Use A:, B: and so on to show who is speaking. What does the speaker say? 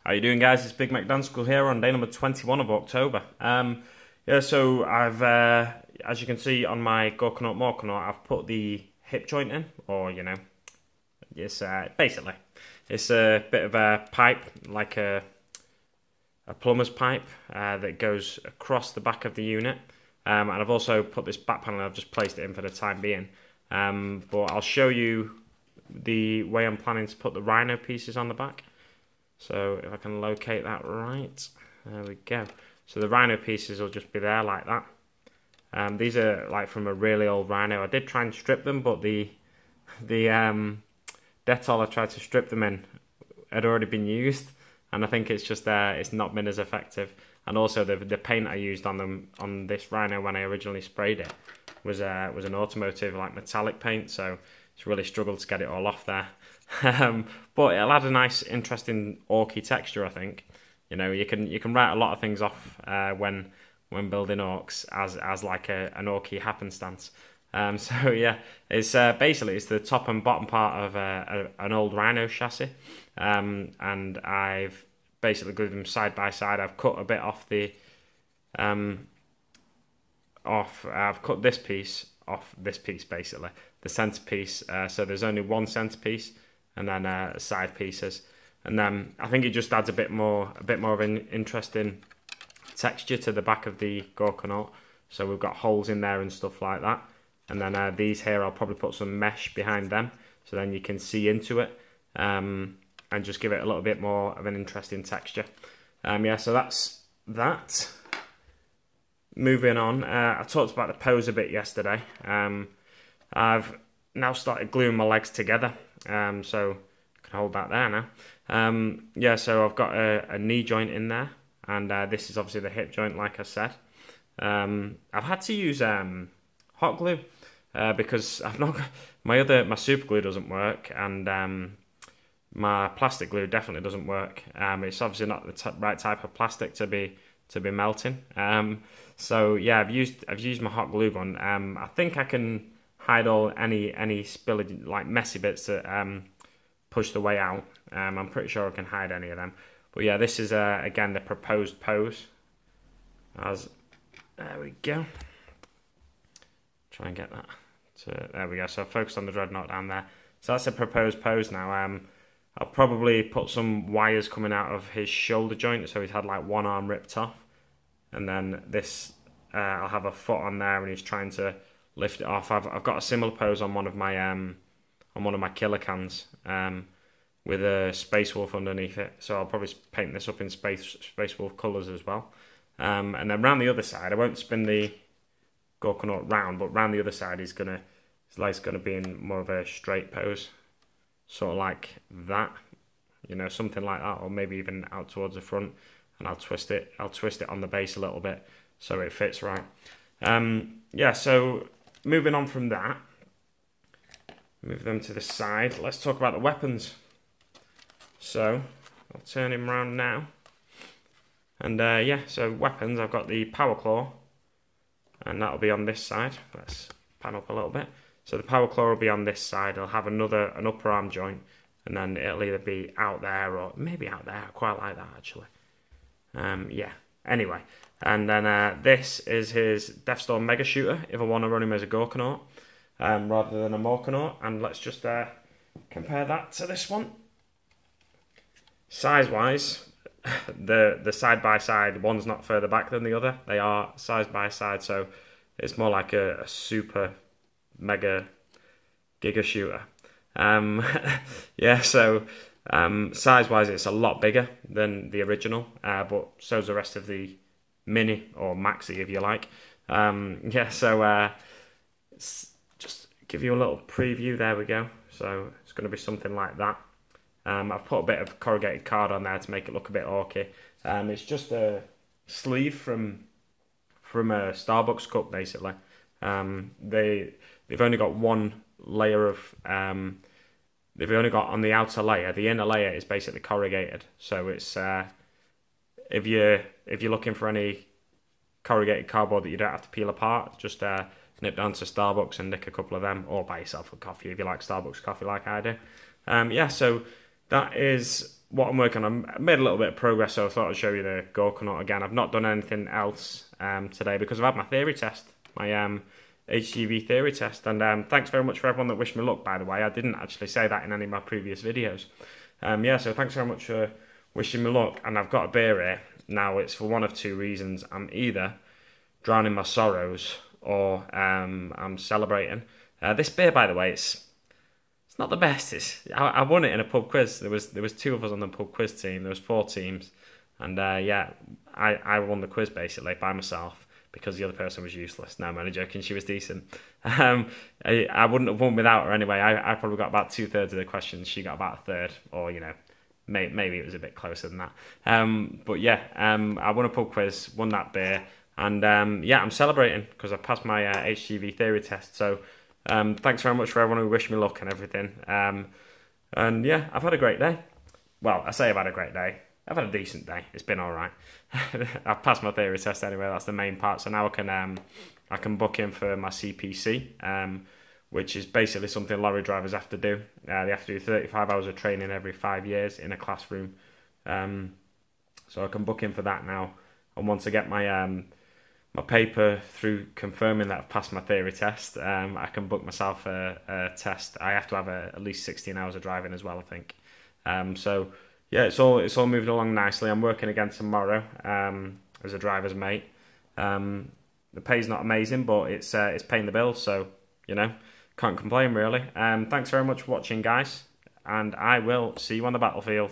A: How you doing, guys? It's Big Mac Dance School here on day number 21 of October. So I've, as you can see on my Gorkanaut Morkanaut, I've put the hip joint in, or it's basically it's a bit of a pipe, like a plumber's pipe that goes across the back of the unit. And I've also put this back panel. I've just placed it in for the time being. But I'll show you the way I'm planning to put the rhino pieces on the back. So if I can locate that right, there we go. So the rhino pieces will just be there like that. These are like from a really old rhino. I did try and strip them, but the Dettol I tried to strip them in had already been used, and I think it's just it's not been as effective. And also the paint I used on them on this rhino when I originally sprayed it was an automotive like metallic paint, so it's really struggled to get it all off there. But it'll add a nice, interesting Orky texture, I think. You know, you can write a lot of things off when building orcs as like an Orky happenstance. So yeah, it's basically it's the top and bottom part of an old rhino chassis, and I've basically glued them side by side. I've cut a bit off the I've cut this piece off this piece, basically the centerpiece. So there's only one centerpiece, and then side pieces, and then I think it just adds a bit more of an interesting texture to the back of the Gorkanaut. So we've got holes in there and stuff like that, and then these here I'll probably put some mesh behind them, so then you can see into it, and just give it a little bit more of an interesting texture. Yeah, so that's that. Moving on, I talked about the pose a bit yesterday. I've now started gluing my legs together, so I can hold that there now. Yeah, so I've got a knee joint in there, and this is obviously the hip joint, like I said. I've had to use hot glue because I've not my super glue doesn't work, and my plastic glue definitely doesn't work. It's obviously not the right type of plastic to be melting. So yeah, I've used my hot glue gun. I think I can hide any spillage, like messy bits that push the way out. I'm pretty sure I can hide any of them. But yeah, this is again the proposed pose. There we go. Try and get that. There we go. So focus on the dreadnought down there. So that's a proposed pose now. I'll probably put some wires coming out of his shoulder joint, so he's had like one arm ripped off, and then this I'll have a foot on there, and he's trying to lift it off. I've got a similar pose on one of my killer cans with a Space Wolf underneath it, so I'll probably paint this up in Space Wolf colours as well. And then round the other side, I won't spin the Gorkanaut round, but round the other side his leg's gonna be in more of a straight pose, sort of like that, something like that, or maybe even out towards the front, and I'll twist it on the base a little bit so it fits right. Yeah, so moving on from that, move them to the side, let's talk about the weapons. So I'll turn him around now, and yeah, so weapons, I've got the power claw, and that'll be on this side. Let's pan up a little bit. So the power claw will be on this side. I'll have an upper arm joint, and then it'll either be out there or maybe out there. I quite like that, actually. Yeah, anyway. And then this is his Deathstorm Mega Shooter, if I want to run him as a Gorkanaut rather than a Morkanaut. And let's just compare that to this one. Size-wise, the side-by-side, one's not further back than the other. They are side-by-side, so it's more like a super mega giga shooter. Yeah, so size-wise it's a lot bigger than the original, but so's the rest of the mini, or maxi if you like. Yeah, so just give you a little preview. There we go. So it's going to be something like that. I've put a bit of corrugated card on there to make it look a bit orky. It's just a sleeve from a Starbucks cup, basically. They've only got one layer of they've only got on the outer layer. The inner layer is basically corrugated, so it's if you're looking for any corrugated cardboard that you don't have to peel apart, just nip down to Starbucks and nick a couple of them, or buy yourself a coffee if you like Starbucks coffee like I do. Yeah, so that is what I'm working on. I made a little bit of progress, so I thought I'd show you the Gorkanaut again. I've not done anything else today because I've had my theory test, my HGV theory test. And thanks very much for everyone that wished me luck, by the way. I didn't actually say that in any of my previous videos. Yeah, so thanks very much for wishing me luck. And I've got a beer here. Now, it's for one of two reasons. I'm either drowning my sorrows or I'm celebrating. This beer, by the way, it's not the best. I won it in a pub quiz. There was two of us on the pub quiz team. There was 4 teams, and yeah, I won the quiz basically by myself because the other person was useless. No, I'm only joking. She was decent. I wouldn't have won without her anyway. I probably got about 2/3 of the questions. She got about a third, or maybe it was a bit closer than that. But yeah, I won a pub quiz, won that beer, and yeah, I'm celebrating because I passed my HGV theory test. So. Thanks very much for everyone who wished me luck and everything. And yeah, I've had a great day. Well, I say I've had a great day. I've had a decent day. It's been all right. I've passed my theory test anyway. That's the main part. So now I can book in for my CPC, which is basically something lorry drivers have to do. They have to do 35 hours of training every 5 years in a classroom. So I can book in for that now. And once I get my paper through confirming that I've passed my theory test, I can book myself a test. I have to have at least 16 hours of driving as well, I think. So yeah, it's all moving along nicely. I'm working again tomorrow as a driver's mate. The pay's not amazing, but it's paying the bills, so can't complain really. Thanks very much for watching, guys, and I will see you on the battlefield.